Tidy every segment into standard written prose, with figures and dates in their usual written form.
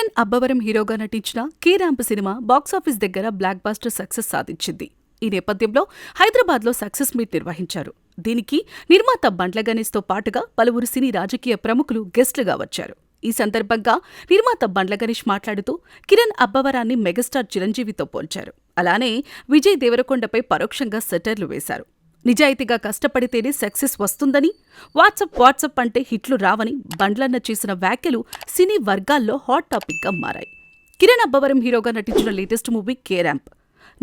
కిరణ్ అబ్బవరం హీరోగా నటించిన K ramp cinema box office దగ్గర బ్లాక్ బాస్టర్ సక్సెస్ సాధించింది. ఈ నేపథ్యంలో హైదరాబాద్లో సక్సెస్ మీట్ నిర్వహించారు. దీనికి నిర్మాత బండ్ల గణేష్తో పాటుగా పలువురు సినీ రాజకీయ ప్రముఖులు గెస్టులుగా వచ్చారు. ఈ సందర్భంగా నిర్మాత బండ్ల గణేష్ మాట్లాడుతూ కిరణ్ అబ్బవరాన్ని మెగాస్టార్ చిరంజీవితో పోల్చారు. అలానే విజయ్ దేవరకొండపై పరోక్షంగా సెటైర్లు వేశారు. నిజాయితీగా కష్టపడితేనే సక్సెస్ వస్తుందని, వాట్సప్ అంటే హిట్లు రావని బండ్లన్న చేసిన వ్యాఖ్యలు సినీ వర్గాల్లో హాట్ టాపిక్గా మారాయి. కిరణ్ అబ్బవరం హీరోగా నటించిన latest movie K ramp.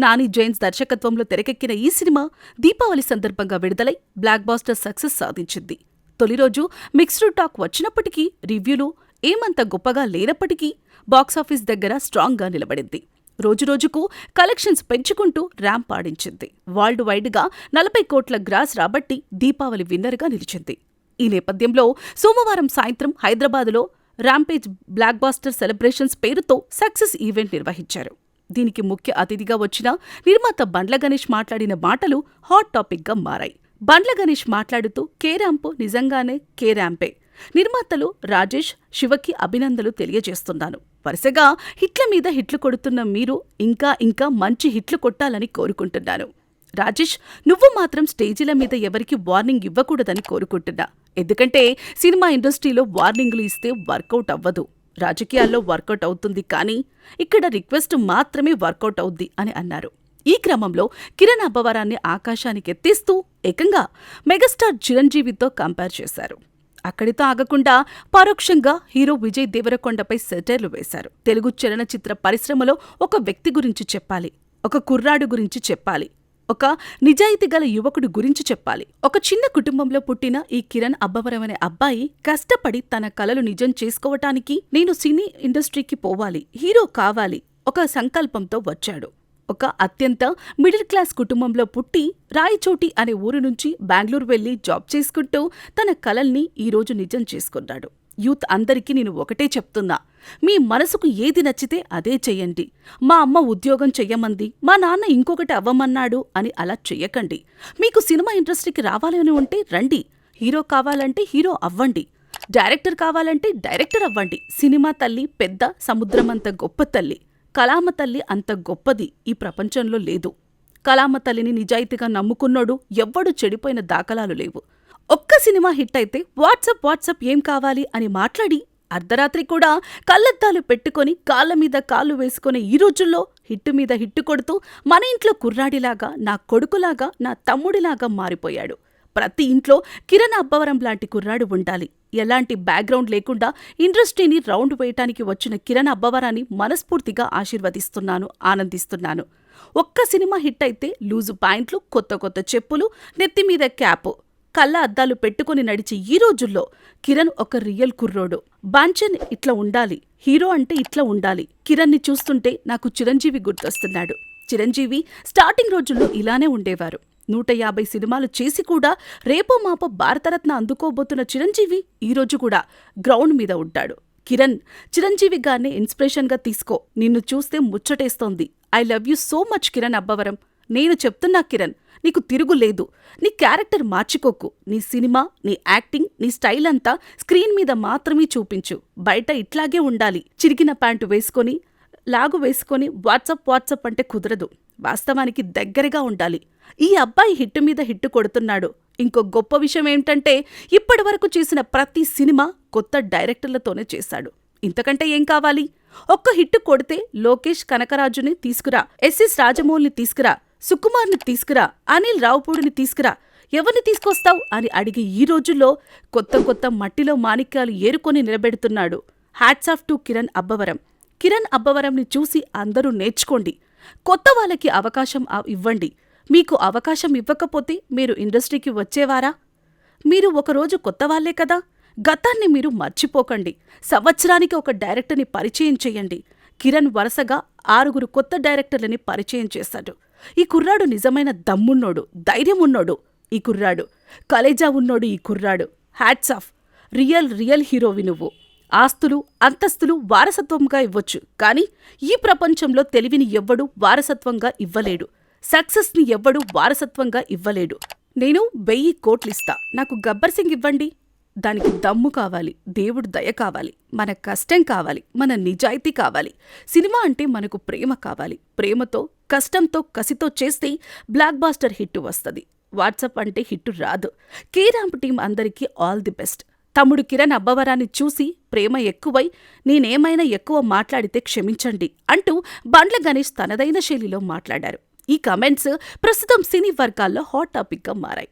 Nani Jains దర్శకత్వంలో తెరకెక్కిన ఈ సినిమా దీపావళి సందర్భంగా విడుదలై బ్లాక్ బాస్టర్ సక్సెస్ సాధించింది. తొలి రోజు మిక్స్డ్ టాక్ వచ్చినప్పటికీ, రివ్యూలు ఏమంత గొప్పగా లేనప్పటికీ బాక్సాఫీస్ దగ్గర స్ట్రాంగ్గా నిలబడింది. రోజురోజుకు కలెక్షన్స్ పెంచుకుంటూ ర్యాంప్ ఆడించింది. వరల్డ్ వైడ్గా 40 కోట్ల గ్రాస్ రాబట్టి దీపావళి విన్నర్గా నిలిచింది. ఈ నేపథ్యంలో సోమవారం సాయంత్రం హైదరాబాద్లో ర్యాంపేజ్ బ్లాక్ బాస్టర్ సెలబ్రేషన్స్ పేరుతో సక్సెస్ ఈవెంట్ నిర్వహించారు. దీనికి ముఖ్య అతిథిగా వచ్చిన నిర్మాత బండ్ల గణేష్ మాట్లాడిన మాటలు హాట్ టాపిక్గా మారాయి. బండ్ల గణేష్ మాట్లాడుతూ కే ర్యాంప్ నిజంగానే కే ర్యాంపే. నిర్మాతలు రాజేష్, శివకి అభినందనలు తెలియజేస్తున్నాను. వరుసగా హిట్ల మీద హిట్లు కొడుతున్న మీరు ఇంకా మంచి హిట్లు కొట్టాలని కోరుకుంటున్నాను. రాజేష్, నువ్వు మాత్రం స్టేజీల మీద ఎవరికి వార్నింగ్ ఇవ్వకూడదని కోరుకుంటున్నా. ఎందుకంటే సినిమా ఇండస్ట్రీలో వార్నింగులు ఇస్తే వర్కౌట్ అవ్వదు. రాజకీయాల్లో వర్కౌట్ అవుతుంది, కానీ ఇక్కడ రిక్వెస్ట్ మాత్రమే వర్కౌట్ అవుద్ది అని అన్నారు. ఈ క్రమంలో కిరణ్ అబ్బవరాన్ని ఆకాశానికి ఎత్తేస్తూ ఏకంగా మెగాస్టార్ చిరంజీవితో కంపేర్ చేశారు. అక్కడితో ఆగకుండా పరోక్షంగా హీరో విజయ్ దేవరకొండపై సెటైర్లు వేశారు. తెలుగు చలనచిత్ర పరిశ్రమలో ఒక వ్యక్తి గురించి చెప్పాలి, ఒక కుర్రాడు గురించి చెప్పాలి, ఒక నిజాయితీ గల యువకుడు గురించి చెప్పాలి. ఒక చిన్న కుటుంబంలో పుట్టిన ఈ కిరణ్ అబ్బవరం అనే అబ్బాయి కష్టపడి తన కలలు నిజం చేసుకోవటానికి నేను సినీ ఇండస్ట్రీకి పోవాలి, హీరో కావాలి ఒక సంకల్పంతో వచ్చాడు. ఒక అత్యంత మిడిల్ క్లాస్ కుటుంబంలో పుట్టి రాయచోటి అనే ఊరు నుంచి బెంగళూరు వెళ్లి జాబ్ చేసుకుంటూ తన కలల్ని ఈరోజు నిజం చేసుకున్నాడు. యూత్ అందరికీ నేను ఒకటే చెప్తున్నా, మీ మనసుకు ఏది నచ్చితే అదే చెయ్యండి. మా అమ్మ ఉద్యోగం చెయ్యమంది, మా నాన్న ఇంకొకటి అవ్వమన్నాడు అని అలా చెయ్యకండి. మీకు సినిమా ఇండస్ట్రీకి రావాలని ఉంటే రండి. హీరో కావాలంటే హీరో అవ్వండి. డైరెక్టర్ కావాలంటే డైరెక్టర్ అవ్వండి. సినిమా తల్లి పెద్ద సముద్రమంత గొప్ప తల్లి. కళామ తల్లి అంత గొప్పది ఈ ప్రపంచంలో లేదు. కళామ తల్లిని నిజాయితీగా నమ్ముకున్నోడు ఎవ్వడు చెడిపోయిన దాఖలాలు లేవు. ఒక్క సినిమా హిట్ అయితే వాట్సప్ ఏం కావాలి అని మాట్లాడి అర్ధరాత్రి కూడా కళ్ళద్దాలు పెట్టుకొని కాళ్ళ మీద కాళ్ళు వేసుకునే ఈ రోజుల్లో హిట్టు మీద హిట్టు కొడుతూ మన ఇంట్లో కుర్రాడిలాగా, నా కొడుకులాగా, నా తమ్ముడిలాగా మారిపోయాడు. ప్రతి ఇంట్లో కిరణ్ అబ్బవరం లాంటి కుర్రాడు ఉండాలి. ఎలాంటి బ్యాక్గ్రౌండ్ లేకుండా ఇండస్ట్రీని రౌండ్ వేయటానికి వచ్చిన కిరణ్ అబ్బవరాన్ని మనస్ఫూర్తిగా ఆశీర్వదిస్తున్నాను, ఆనందిస్తున్నాను. ఒక్క సినిమా హిట్ అయితే లూజు పాయింట్లు, కొత్త చెప్పులు, నెత్తిమీద క్యాప్, కళ్ళ అద్దాలు పెట్టుకుని నడిచి ఈ రోజుల్లో కిరణ్ ఒక రియల్ కుర్రోడు. బాంచన్ ఇట్లా ఉండాలి, హీరో అంటే ఇట్లా ఉండాలి. కిరణ్ని చూస్తుంటే నాకు చిరంజీవి గుర్తొస్తున్నాడు. చిరంజీవి స్టార్టింగ్ రోజుల్లో ఇలానే ఉండేవారు. 150 సినిమాలు చేసి కూడా రేపో మాపో భారతరత్న అందుకోబోతున్న చిరంజీవి ఈరోజు కూడా గ్రౌండ్ మీద ఉంటాడు. కిరణ్, చిరంజీవి గారిని ఇన్స్పిరేషన్గా తీసుకో. నిన్ను చూస్తే ముచ్చటేస్తోంది. I love you so much Kiran Abbavaram. నేను చెప్తున్నా కిరణ్, నీకు తిరుగులేదు. నీ క్యారెక్టర్ మార్చుకోకు. నీ సినిమా, నీ యాక్టింగ్, నీ స్టైల్ అంతా స్క్రీన్ మీద మాత్రమే చూపించు. బయట ఇట్లాగే ఉండాలి. చిరిగిన ప్యాంటు వేసుకొని, లాగు వేసుకొని వాట్సప్ అంటే కుదరదు. వాస్తవానికి దగ్గరగా ఉండాలి. ఈ అబ్బాయి హిట్టు మీద హిట్టు కొడుతున్నాడు. ఇంకో గొప్ప విషయం ఏంటంటే ఇప్పటివరకు చేసిన ప్రతి సినిమా కొత్త డైరెక్టర్లతోనే చేశాడు. ఇంతకంటే ఏం కావాలి? ఒక్క హిట్టు కొడితే లోకేష్ కనకరాజుని తీసుకురా, ఎస్ఎస్ రాజమౌళిని తీసుకురా, సుకుమార్ని తీసుకురా, అనిల్ రావుపూడిని తీసుకురా, ఎవరిని తీసుకొస్తావు అని అడిగి ఈ రోజుల్లో కొత్త మట్టిలో మాణిక్యాలు ఏరుకొని నిలబెడుతున్నాడు. Hats off to Kiran Abbavaram. కిరణ్ అబ్బవరంని చూసి అందరూ నేర్చుకోండి. కొత్త వాళ్ళకి అవకాశం ఇవ్వండి. మీకు అవకాశం ఇవ్వకపోతే మీరు ఇండస్ట్రీకి వచ్చేవారా? మీరు ఒకరోజు కొత్తవాళ్లే కదా. గతాన్ని మీరు మర్చిపోకండి. సంవత్సరానికి ఒక డైరెక్టర్ని పరిచయం చేయండి. కిరణ్ వరుసగా 6 కొత్త డైరెక్టర్లని పరిచయం చేశాడు. ఈ కుర్రాడు నిజమైన దమ్మున్నోడు, ధైర్యం ఉన్నోడు. ఈ కుర్రాడు కలేజా ఉన్నోడు. ఈ కుర్రాడు హ్యాట్స్ ఆఫ్. రియల్ హీరోవి నువ్వు. ఆస్తులు, అంతస్తులు వారసత్వంగా ఇవ్వచ్చు, కానీ ఈ ప్రపంచంలో తెలివిని ఎవ్వడూ వారసత్వంగా ఇవ్వలేడు. సక్సెస్ని ఎవ్వడూ వారసత్వంగా ఇవ్వలేడు. నేను 1000 కోట్లిస్తా, నాకు గబ్బర్ సింగ్ ఇవ్వండి. దానికి దమ్ము కావాలి, దేవుడు దయ కావాలి, మన కష్టం కావాలి, మన నిజాయితీ కావాలి. సినిమా అంటే మనకు ప్రేమ కావాలి. ప్రేమతో, కష్టంతో, కసితో చేస్తే బ్లాక్ బాస్టర్ హిట్ వస్తుంది. వాట్సాప్ అంటే హిట్ రాదు. కే ర్యాంప్ టీం అందరికీ ఆల్ ది బెస్ట్. తమ్ముడు కిరణ్ అబ్బవరాన్ని చూసి ప్రేమ ఎక్కువై నేనేమైనా ఎక్కువ మాట్లాడితే క్షమించండి అంటూ బండ్ల గణేష్ తనదైన శైలిలో మాట్లాడారు. ఈ కమెంట్స్ ప్రస్తుతం సినీ వర్గాల్లో హాట్ టాపిక్గా మారాయి.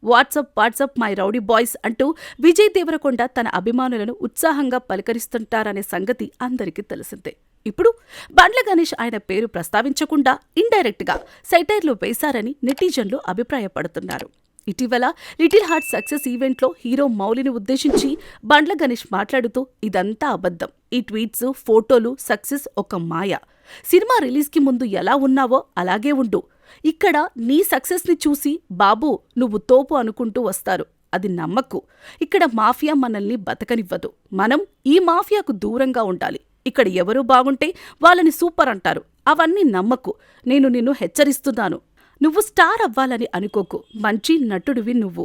వాట్సాప్ మై రౌడీ బాయ్స్ అంటూ విజయ్ దేవరకొండ తన అభిమానులను ఉత్సాహంగా పలకరిస్తుంటారనే సంగతి అందరికీ తెలిసిందే. ఇప్పుడు బండ్ల గణేష్ ఆయన పేరు ప్రస్తావించకుండా ఇండైరెక్ట్ గా సెటైర్లు వేశారని నెటిజన్లు అభిప్రాయపడుతున్నారు. ఇటీవల లిటిల్ హార్ట్ సక్సెస్ ఈవెంట్లో హీరో మౌలిని ఉద్దేశించి బండ్ల గణేష్ మాట్లాడుతూ ఇదంతా అబద్ధం, ఈ ట్వీట్స్, ఫోటోలు, సక్సెస్ ఒక మాయ. సినిమా రిలీజ్కి ముందు ఎలా ఉన్నావో అలాగే ఉండు. ఇక్కడ నీ సక్సెస్ని చూసి బాబూ నువ్వు తోపు అనుకుంటూ వస్తారు. అది నమ్మకు. ఇక్కడ మాఫియా మనల్ని బతకనివ్వదు. మనం ఈ మాఫియాకు దూరంగా ఉండాలి. ఇక్కడ ఎవరూ బాగుంటే వాళ్ళని సూపర్ అంటారు. అవన్నీ నమ్మకు. నేను నిన్ను హెచ్చరిస్తున్నాను. నువ్వు స్టార్ అవ్వాలని అనుకోకు. మంచి నటుడివి నువ్వు.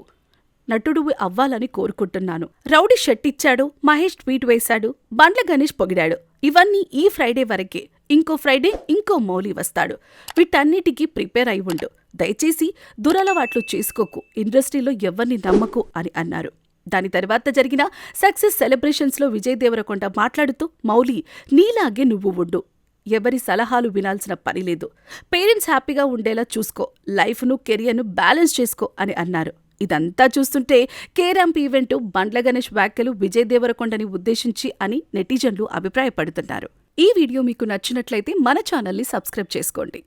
నటుడివి అవ్వాలని కోరుకుంటున్నాను. రౌడీ షర్ట్ ఇచ్చాడు, మహేష్ ట్వీట్ వేశాడు, బండ్ల గణేష్ పొగిడాడు. ఇవన్నీ ఈ ఫ్రైడే వరకే. ఇంకో ఫ్రైడే ఇంకో మౌలి వస్తాడు. వీటన్నిటికీ ప్రిపేర్ అయి ఉండు. దయచేసి దురలవాట్లు చేసుకోకు. ఇండస్ట్రీలో ఎవరిని నమ్మకు అని అన్నారు. దాని తర్వాత జరిగిన సక్సెస్ సెలబ్రేషన్స్లో విజయ్ దేవరకొండ మాట్లాడుతూ మౌలి నీలాగే నువ్వు ఉండు. ఎవరి సలహాలు వినాల్సిన పని లేదు. పేరెంట్స్ హ్యాపీగా ఉండేలా చూసుకో. లైఫ్ను, కెరియర్ను బ్యాలెన్స్ చేసుకో అని అన్నారు. ఇదంతా చూస్తుంటే K ramp event, Bandla Ganesh వ్యాఖ్యలు విజయ్ దేవరకొండని ఉద్దేశించి అని నెటిజన్లు అభిప్రాయపడుతున్నారు. ఈ వీడియో మీకు నచ్చినట్లయితే మన ఛానల్ని సబ్స్క్రైబ్ చేసుకోండి.